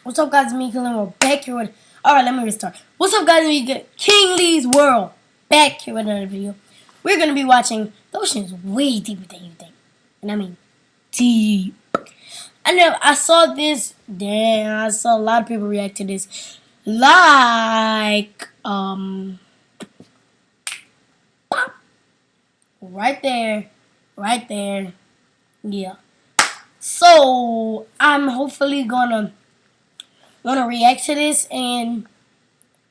What's up, guys? Me, Killer, we're back here with. Alright, let me restart. What's up, guys? We get King Lee's World. Back here with another video. We're gonna be watching. The ocean is way deeper than you think. And I mean, deep. I know, I saw this. Damn, I saw a lot of people react to this. Like, right there. Right there. Yeah. So, I'm hopefully gonna react to this and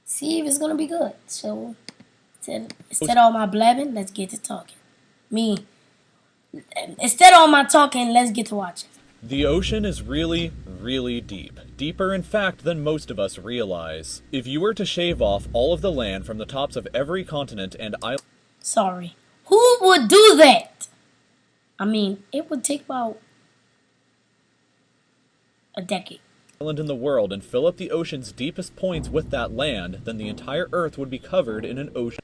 see if it's gonna be good. So instead of all my blabbing, let's get to talking. Instead of all my talking, let's get to watching. The ocean is really, really deep. Deeper, in fact, than most of us realize. If you were to shave off all of the land from the tops of every continent and island... Sorry. Who would do that? I mean, it would take about a decade. ...in the world and fill up the ocean's deepest points with that land, then the entire Earth would be covered in an ocean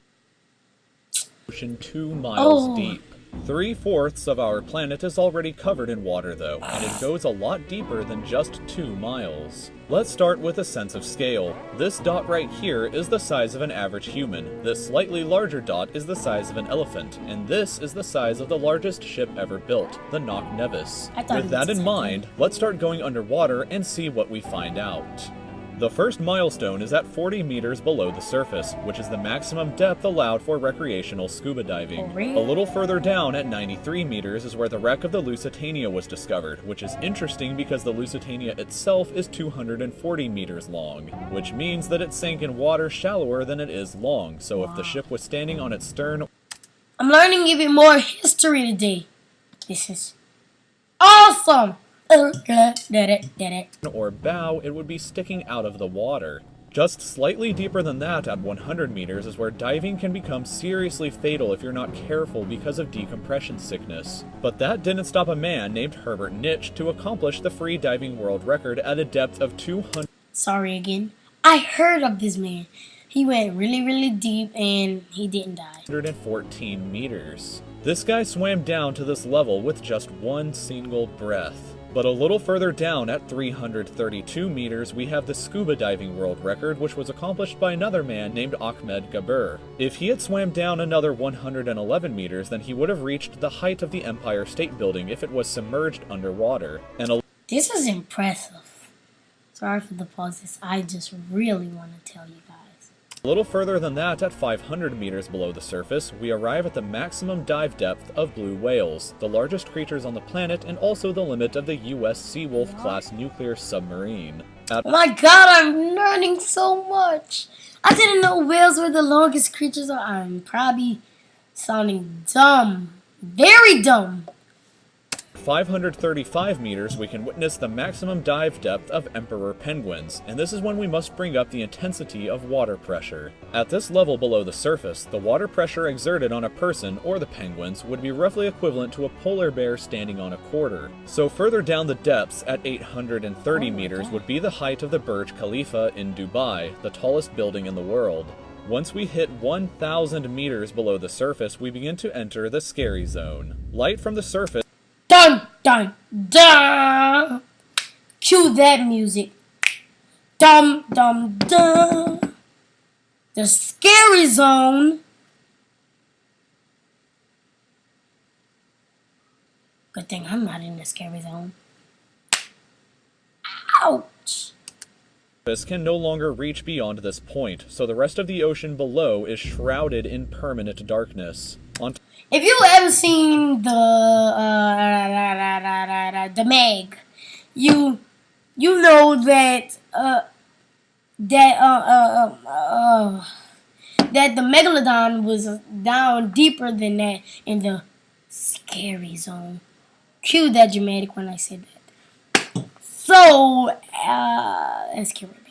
2 miles deep. 3/4 of our planet is already covered in water, though, and it goes a lot deeper than just 2 miles. Let's start with a sense of scale. This dot right here is the size of an average human, this slightly larger dot is the size of an elephant, and this is the size of the largest ship ever built, the Knock Nevis. With that in mind, let's start going underwater and see what we find out. The first milestone is at 40 meters below the surface, which is the maximum depth allowed for recreational scuba diving. A little further down at 93 meters is where the wreck of the Lusitania was discovered, which is interesting because the Lusitania itself is 240 meters long, which means that it sank in water shallower than it is long, so if the ship was standing on its stern... I'm learning even more history today. This is awesome! or bow, it would be sticking out of the water. Just slightly deeper than that, at 100 meters, is where diving can become seriously fatal if you're not careful because of decompression sickness. But that didn't stop a man named Herbert Nitsch to accomplish the free diving world record at a depth of 200... Sorry again. I heard of this man. He went really, really deep and he didn't die. 114 meters. This guy swam down to this level with just one single breath. But a little further down at 332 meters, we have the scuba diving world record, which was accomplished by another man named Ahmed Gabir. If he had swam down another 111 meters, then he would have reached the height of the Empire State Building if it was submerged underwater. This is impressive. Sorry for the pauses. I just really want to tell you guys. A little further than that, at 500 meters below the surface, we arrive at the maximum dive depth of blue whales, the largest creatures on the planet and also the limit of the U.S. Seawolf class nuclear submarine. Oh my god, I'm learning so much! I didn't know whales were the longest creatures. I'm probably sounding dumb. Very dumb. 535 meters, we can witness the maximum dive depth of emperor penguins, and this is when we must bring up the intensity of water pressure. At this level below the surface, the water pressure exerted on a person, or the penguins, would be roughly equivalent to a polar bear standing on a quarter. So further down the depths, at 830 meters, would be the height of the Burj Khalifa in Dubai, the tallest building in the world. Once we hit 1,000 meters below the surface, we begin to enter the scary zone. Light from the surface... Dun, dun, dun! Cue that music. Dum, dum, dum. The scary zone. Good thing I'm not in the scary zone. Ouch! Can no longer reach beyond this point, so the rest of the ocean below is shrouded in permanent darkness. If you ever seen the Meg, you know that that the Megalodon was down deeper than that in the scary zone. Cue that dramatic when I said that. So let's get right back.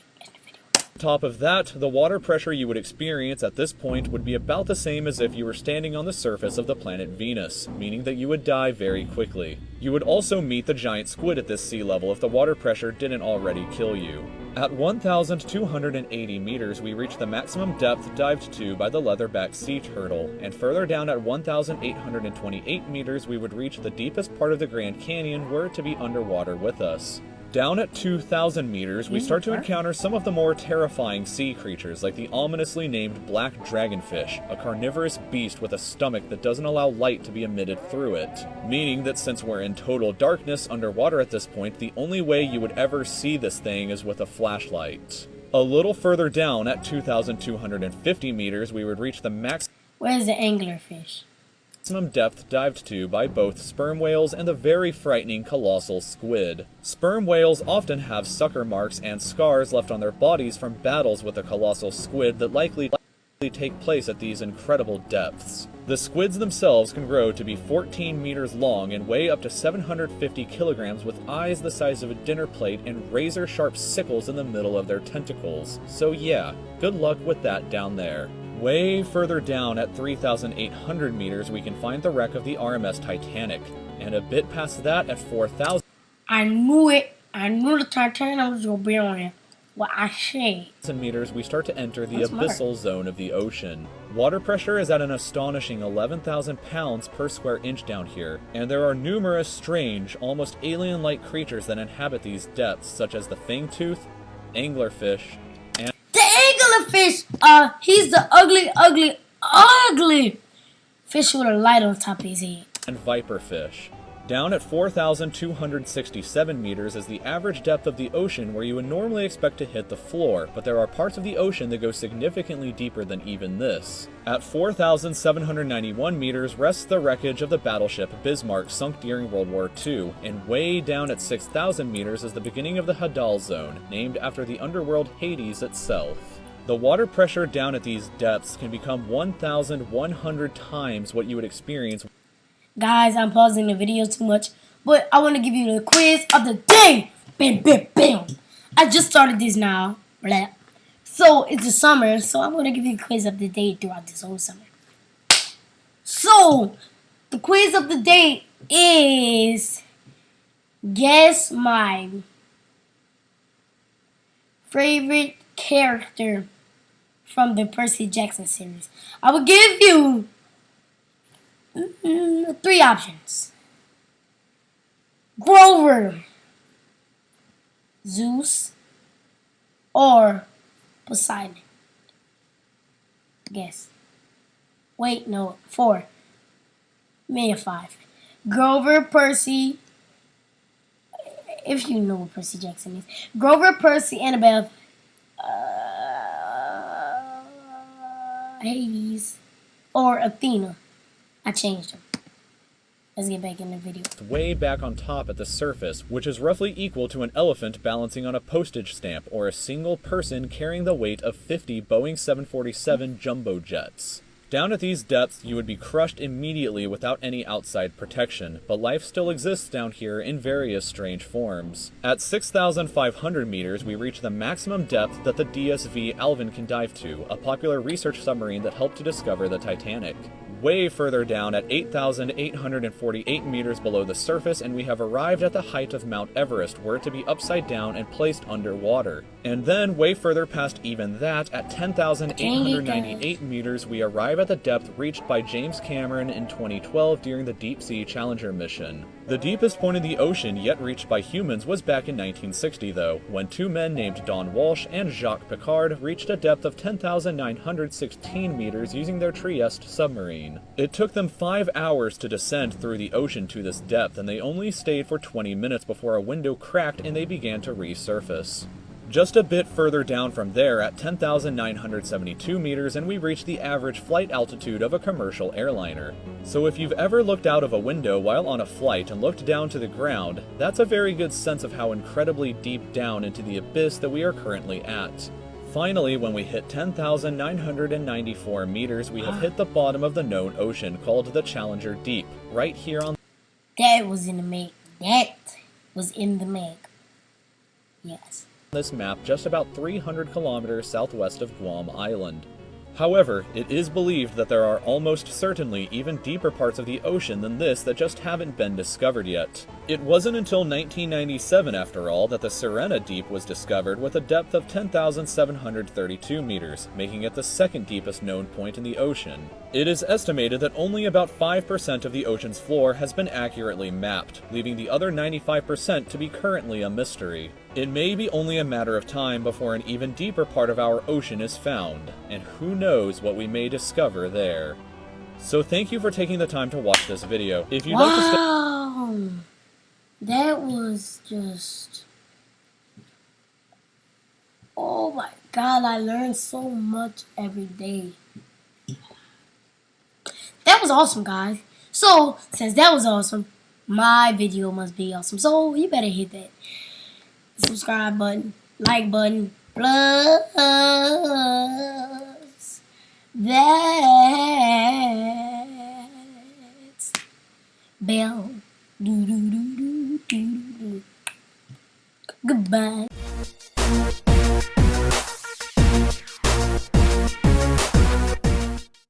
On top of that, the water pressure you would experience at this point would be about the same as if you were standing on the surface of the planet Venus, meaning that you would die very quickly. You would also meet the giant squid at this sea level if the water pressure didn't already kill you. At 1,280 meters, we reach the maximum depth dived to by the leatherback sea turtle, and further down at 1,828 meters, we would reach the deepest part of the Grand Canyon were it to be underwater with us. Down at 2,000 meters, we start to encounter some of the more terrifying sea creatures, like the ominously named black dragonfish, a carnivorous beast with a stomach that doesn't allow light to be emitted through it. Meaning that since we're in total darkness underwater at this point, the only way you would ever see this thing is with a flashlight. A little further down, at 2,250 meters, we would reach the Where's the anglerfish? maximum depth dived to by both sperm whales and the very frightening colossal squid. Sperm whales often have sucker marks and scars left on their bodies from battles with the colossal squid that likely take place at these incredible depths. The squids themselves can grow to be 14 meters long and weigh up to 750 kilograms with eyes the size of a dinner plate and razor-sharp sickles in the middle of their tentacles. So yeah, good luck with that down there. Way further down at 3,800 meters, we can find the wreck of the RMS Titanic, and a bit past that at 4,000 I knew it. I knew the Titanic was going to be on it. What I said. meters, we start to enter the That's smart. abyssal zone of the ocean. Water pressure is at an astonishing 11,000 pounds per square inch down here, and there are numerous strange, almost alien-like creatures that inhabit these depths, such as the fangtooth, anglerfish, The anglerfish, he's the ugly fish with a light on top of his head. and viperfish. Down at 4,267 meters is the average depth of the ocean where you would normally expect to hit the floor, but there are parts of the ocean that go significantly deeper than even this. At 4,791 meters rests the wreckage of the battleship Bismarck sunk during World War II, and way down at 6,000 meters is the beginning of the Hadal Zone, named after the underworld Hades itself. The water pressure down at these depths can become 1,100 times what you would experience. Guys, I'm pausing the video too much, but I want to give you the quiz of the day. Bam, bam, bam. I just started this now. Blah. So, it's the summer, so I'm going to give you the quiz of the day throughout this whole summer. So, the quiz of the day is guess my favorite character from the Percy Jackson series. I will give you 3 options: Grover, Zeus, or Poseidon. Guess. Wait, no, 4. Maybe 5. Grover, Percy. If you know what Percy Jackson is. Grover, Percy, Annabelle, Hades, or Athena. I changed them. Let's get back in the video. Way back on top at the surface, which is roughly equal to an elephant balancing on a postage stamp or a single person carrying the weight of 50 Boeing 747 jumbo jets. Down at these depths, you would be crushed immediately without any outside protection, but life still exists down here in various strange forms. At 6,500 meters, we reach the maximum depth that the DSV Alvin can dive to, a popular research submarine that helped to discover the Titanic. Way further down at 8,848 meters below the surface, and we have arrived at the height of Mount Everest, where to be upside down and placed underwater. And then, way further past even that, at 10,898 meters, we arrive at the depth reached by James Cameron in 2012 during the Deep Sea Challenger mission. The deepest point in the ocean yet reached by humans was back in 1960, though, when 2 men named Don Walsh and Jacques Piccard reached a depth of 10,916 meters using their Trieste submarine. It took them 5 hours to descend through the ocean to this depth, and they only stayed for 20 minutes before a window cracked and they began to resurface. Just a bit further down from there at 10,972 meters and we reach the average flight altitude of a commercial airliner. So if you've ever looked out of a window while on a flight and looked down to the ground, that's a very good sense of how incredibly deep down into the abyss that we are currently at. Finally, when we hit 10,994 meters, we have hit the bottom of the known ocean called the Challenger Deep, right here on That was in the make. That was in the make. Yes. this map just about 300 kilometers southwest of Guam Island. However, it is believed that there are almost certainly even deeper parts of the ocean than this that just haven't been discovered yet. It wasn't until 1997, after all, that the Sirena Deep was discovered with a depth of 10,732 meters, making it the second deepest known point in the ocean. It is estimated that only about 5% of the ocean's floor has been accurately mapped, leaving the other 95% to be currently a mystery. It may be only a matter of time before an even deeper part of our ocean is found, and who knows what we may discover there. So thank you for taking the time to watch this video. If you'd like to Wow! That was just... Oh my god, I learned so much every day. That was awesome, guys. So, since that was awesome, my video must be awesome. So, you better hit that subscribe button, like button, plus that bell